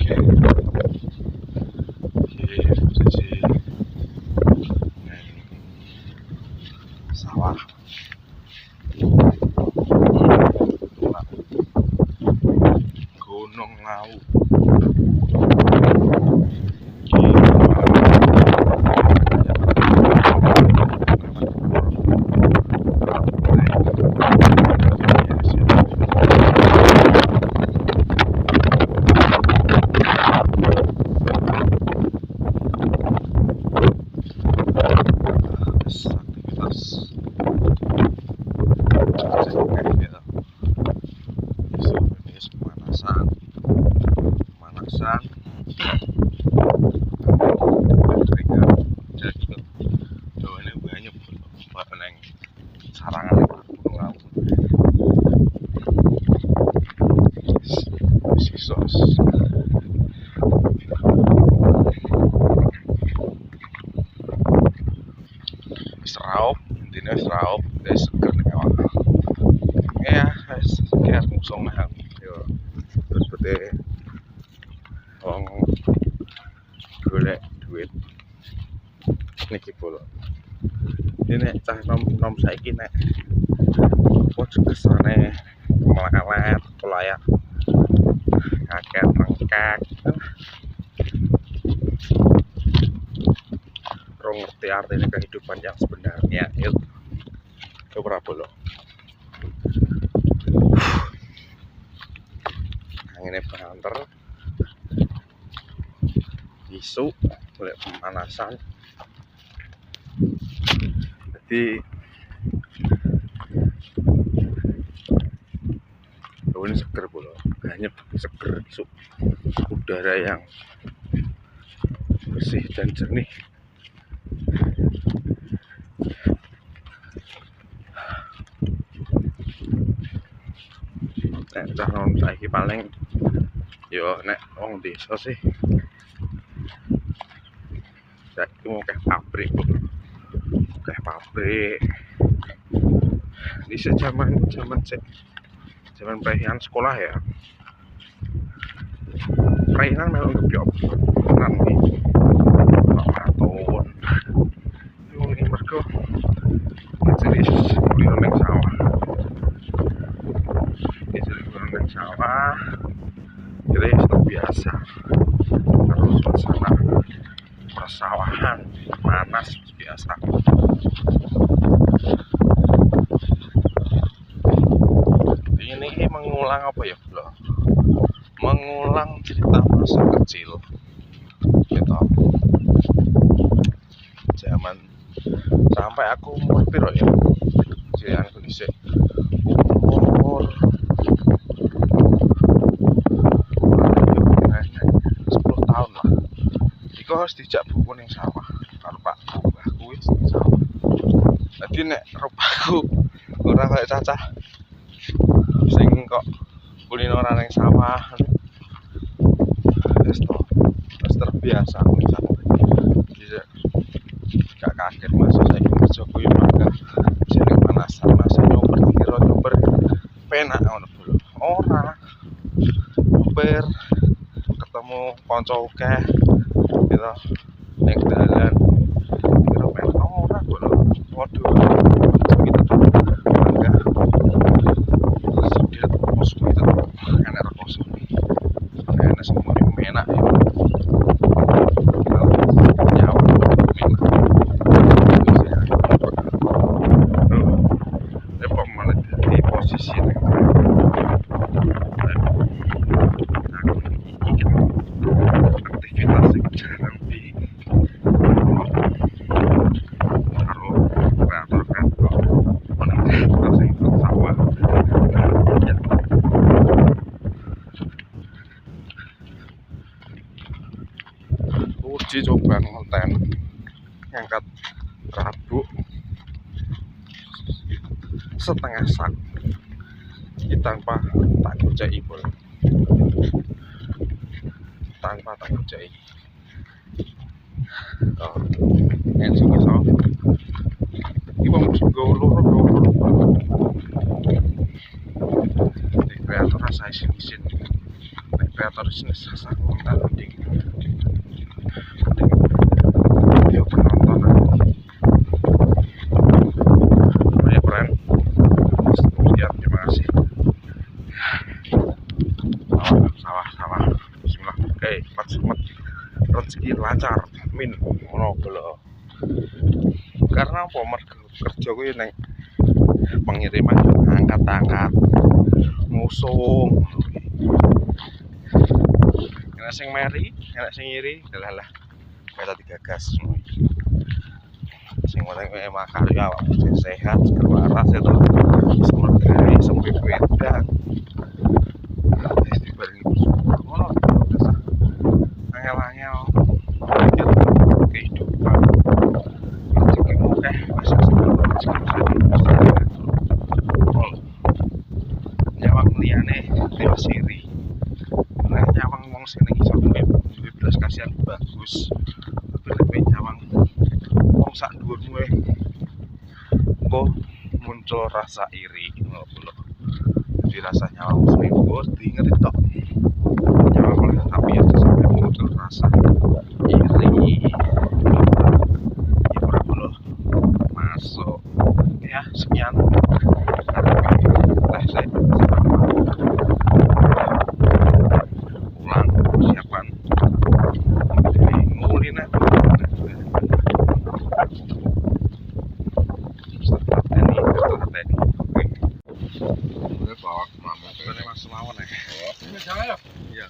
posisi sawah Gunung Lawu. Pemanasan ini banyak neng sarangan Gunung Lawu sisos seraup intinya seraup guys seger ya guys kayak musuh mahal yo betul wong golek duit niki polo ini cah nom saiki nek apa kesane melarat pelayak kakek rengkek rong ngerti artinya kehidupan yang sebenarnya itu coba polo anginnya banter isu boleh pemanasan jadi ini seger pula hanya seger isu udara yang bersih dan jernih. Nek calon saiki paling yo nek wong desa sih saiki mau kayak pabrik di zaman perayaan sekolah ya perayaan memang kebiok nanti tahun ini mereka jenis kuliner neng sawah jadi biasa terus suasana persawahan panas biasa. Ini mengulang apa ya bro? Mengulang cerita masa kecil gitu. Zaman sampai aku umur piro ya? Jangan kondisi umur 10 tahun lah. Iku harus dijak buku ning sawah karo Pak Mbahku wis ning sawah. Dadi nek rupakku ora kaya cacah sing kok kulineran ning sawah wis terbiasa bisa gak kaget mas saiki kerja kuwi mangga jeneng panasan mas nyuper penak ngono lho ora nyuper ketemu kanca akeh gitu ning dalan kira penak ora kok lho waduh mangga sedih terus kuwi enak rekoso enak semuanya enak uji coba konten ngangkat rabuk setengah sak ini tanpa tak gojeki oh yang sing iso iki wong loro banget di kreator rasa isin kreator bisnis rasa komentar di video penonton namanya keren. Sekian, terima kasih. Sawah bismillah. Oke, cepat rezeki lancar min ngono lho. Karena apa mergo kerja kuwi ning pengiriman angkat ngusung. Enak sing meri, enak sing iri, lah kita digagas. Sing penting makarya awak sehat, waras itu semergai sampai beda. Dibarengi bersyukur ngono dasar angel-angel kehidupan. Rezeki akeh masa nyawang liyane diasiri. Nek nyawang wong sing ning iso duwe belas kasihan bagus. Tapi nyawang wong sak dhuwurmu engko muncul rasa iri ngono lho. Jadi rasa nyawang sing dhuwur diinget tok. Nyawang oleh tapi aja sampai muncul rasa iri. Ya ora perlu masuk. Ya, sekian. Saya ulang persiapan ngulin setelah tani bawa ke mama ini mas lawan ya iya